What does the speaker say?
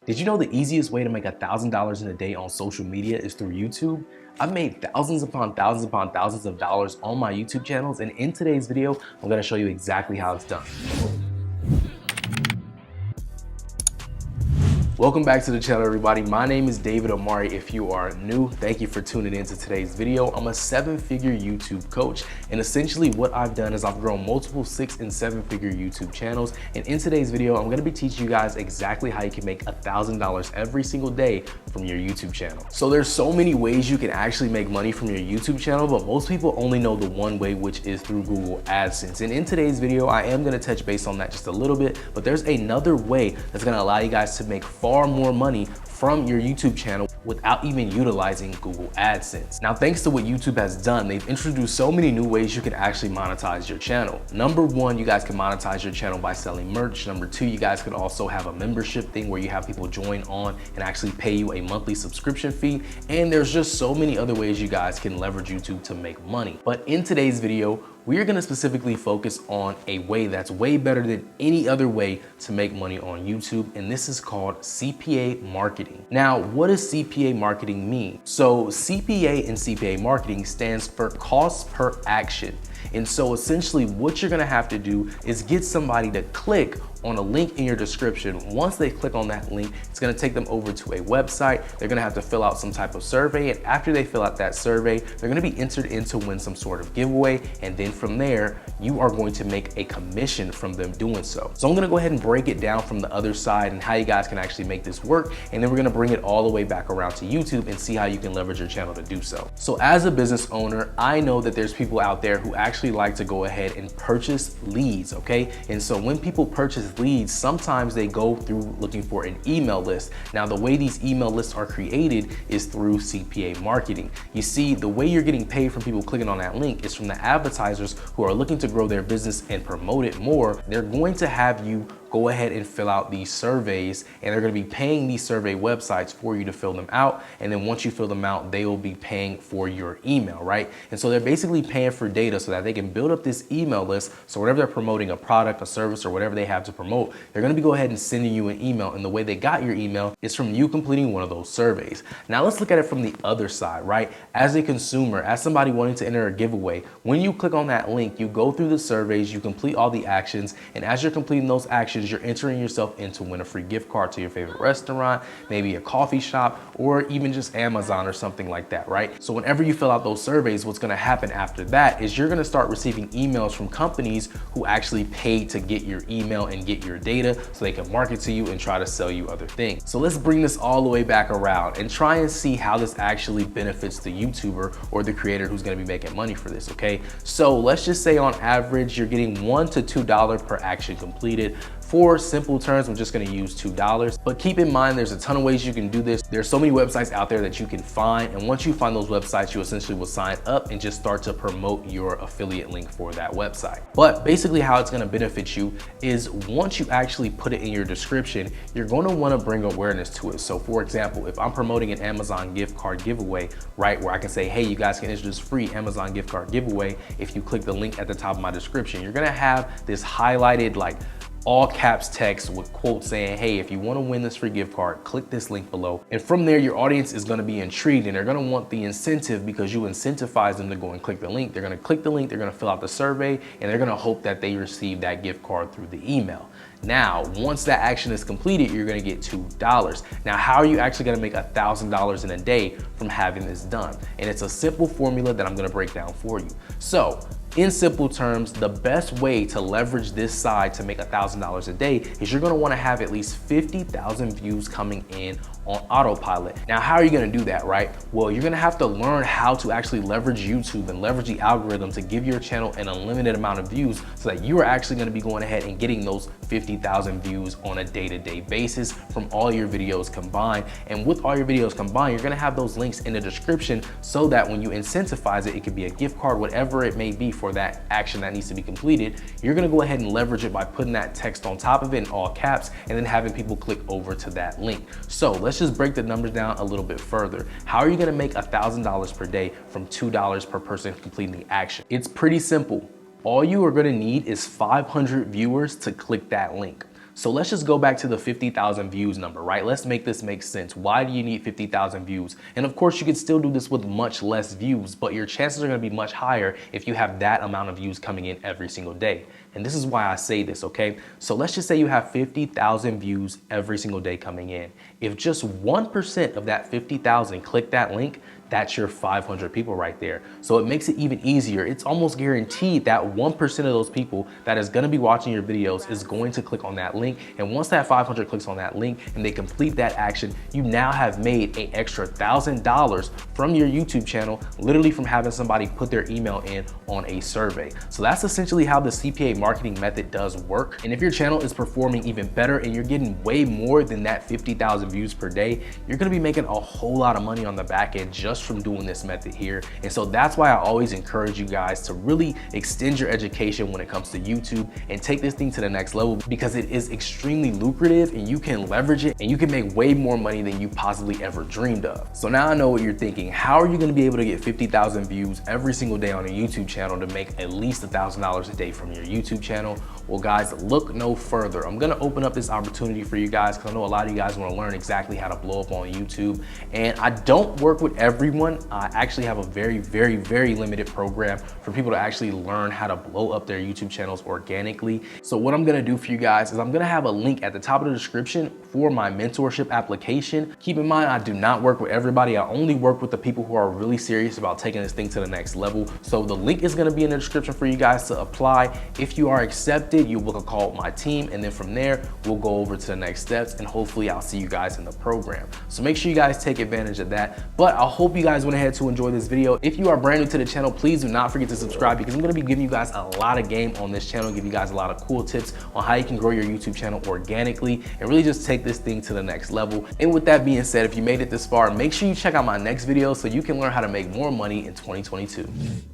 Did you know the easiest way to make $1,000 in a day on social media is through YouTube? I've made thousands upon thousands of dollars on my YouTube channels, and in today's video, I'm gonna show you exactly how it's done. Welcome back to the channel, everybody. My name is David Omari. If you are new, thank you for tuning into today's video. I'm a 7-figure YouTube coach, and essentially what I've done is I've grown multiple 6- and 7-figure YouTube channels. And in today's video, I'm gonna be teaching you guys exactly how you can make $1,000 every single day from your YouTube channel. So there's so many ways you can actually make money from your YouTube channel, but most people only know the one way, which is through Google AdSense. And in today's video, I am gonna touch base on that just a little bit, but there's another way that's gonna allow you guys to make far more money from your YouTube channel without even utilizing Google AdSense. Now, thanks to what YouTube has done, they've introduced so many new ways you can actually monetize your channel. Number one, you guys can monetize your channel by selling merch. Number two, you guys can also have a membership thing where you have people join on and actually pay you a monthly subscription fee. And there's just so many other ways you guys can leverage YouTube to make money. But in today's video, we're gonna specifically focus on a way that's way better than any other way to make money on YouTube, and this is called CPA marketing. Now, what does CPA marketing mean? So CPA in CPA marketing stands for cost per action. And so essentially what you're gonna have to do is get somebody to click on a link in your description. Once they click on that link, it's gonna take them over to a website. They're gonna have to fill out some type of survey. And after they fill out that survey, they're gonna be entered in to win some sort of giveaway. And then from there, you are going to make a commission from them doing so. So I'm gonna go ahead and break it down from the other side and how you guys can actually make this work. And then we're gonna bring it all the way back around to YouTube and see how you can leverage your channel to do so. So as a business owner, I know that there's people out there who actually like to go ahead and purchase leads, okay? And so when people purchase leads, sometimes they go through looking for an email list. Now, the way these email lists are created is through CPA marketing. You see, the way you're getting paid from people clicking on that link is from the advertisers who are looking to grow their business and promote it more. They're going to have you go ahead and fill out these surveys, and they're gonna be paying these survey websites for you to fill them out. And then once you fill them out, they will be paying for your email, right? And so they're basically paying for data so that they can build up this email list. So whenever they're promoting a product, a service, or whatever they have to promote, they're gonna go ahead and sending you an email. And the way they got your email is from you completing one of those surveys. Now let's look at it from the other side, right? As a consumer, as somebody wanting to enter a giveaway, when you click on that link, you go through the surveys, you complete all the actions, and as you're completing those actions, you're entering yourself in to win a free gift card to your favorite restaurant, maybe a coffee shop, or even just Amazon or something like that, right? So whenever you fill out those surveys, what's gonna happen after that is you're gonna start receiving emails from companies who actually paid to get your email and get your data so they can market to you and try to sell you other things. So let's bring this all the way back around and try and see how this actually benefits the YouTuber or the creator who's gonna be making money for this, okay? So let's just say on average, you're getting $1 to $2 per action completed. For simple terms, I'm just gonna use $2. But keep in mind, there's a ton of ways you can do this. There's so many websites out there that you can find. And once you find those websites, you essentially will sign up and just start to promote your affiliate link for that website. But basically how it's gonna benefit you is once you actually put it in your description, you're gonna wanna bring awareness to it. So for example, if I'm promoting an Amazon gift card giveaway, right, where I can say, hey, you guys can enter this free Amazon gift card giveaway if you click the link at the top of my description, you're gonna have this highlighted like all caps text with quotes saying, hey, if you want to win this free gift card, click this link below. And from there, your audience is going to be intrigued and they're going to want the incentive because you incentivize them to go and click the link. They're going to click the link, they're going to fill out the survey, and they're going to hope that they receive that gift card through the email. Now, once that action is completed, you're gonna get $2. Now, how are you actually gonna make $1,000 in a day from having this done? And it's a simple formula that I'm gonna break down for you. So, in simple terms, the best way to leverage this side to make $1,000 a day is you're gonna wanna have at least 50,000 views coming in on autopilot. Now, how are you gonna do that, right? Well, you're gonna have to learn how to actually leverage YouTube and leverage the algorithm to give your channel an unlimited amount of views so that you are actually gonna be going ahead and getting those 50,000 views on a day-to-day basis from all your videos combined. And with all your videos combined, you're gonna have those links in the description so that when you incentivize it, it could be a gift card, whatever it may be for that action that needs to be completed, you're gonna go ahead and leverage it by putting that text on top of it in all caps and then having people click over to that link. So let's just break the numbers down a little bit further. How are you gonna make $1,000 per day from $2 per person completing the action? It's pretty simple. All you are gonna need is 500 viewers to click that link. So let's just go back to the 50,000 views number, right? Let's make this make sense. Why do you need 50,000 views? And of course, you could still do this with much less views, but your chances are gonna be much higher if you have that amount of views coming in every single day. And this is why I say this, okay? So let's just say you have 50,000 views every single day coming in. If just 1% of that 50,000 click that link, that's your 500 people right there. So it makes it even easier. It's almost guaranteed that 1% of those people that is gonna be watching your videos is going to click on that link. And once that 500 clicks on that link and they complete that action, you now have made an extra $1,000 from your YouTube channel, literally from having somebody put their email in on a survey. So that's essentially how the CPA marketing method does work. And if your channel is performing even better and you're getting way more than that 50,000 views per day, you're gonna be making a whole lot of money on the back end just from doing this method here. And so that's why I always encourage you guys to really extend your education when it comes to YouTube and take this thing to the next level, because it is extremely lucrative and you can leverage it and you can make way more money than you possibly ever dreamed of. So now I know what you're thinking. How are you gonna be able to get 50,000 views every single day on a YouTube channel to make at least $1,000 a day from your YouTube channel? Well guys, look no further. I'm gonna open up this opportunity for you guys because I know a lot of you guys wanna learn exactly how to blow up on YouTube. And I don't work with everyone. I actually have a very limited program for people to actually learn how to blow up their YouTube channels organically. So what I'm gonna do for you guys is I'm gonna have a link at the top of the description for my mentorship application. Keep in mind, I do not work with everybody. I only work with the people who are really serious about taking this thing to the next level. So the link is gonna be in the description for you guys to apply. If you are accepted, you book a call with my team, and then from there, we'll go over to the next steps, and hopefully I'll see you guys in the program. So make sure you guys take advantage of that. But I hope you guys went ahead to enjoy this video. If you are brand new to the channel, please do not forget to subscribe, because I'm gonna be giving you guys a lot of game on this channel, give you guys a lot of cool tips on how you can grow your YouTube channel organically and really just take this thing to the next level. And with that being said, if you made it this far, make sure you check out my next video so you can learn how to make more money in 2022.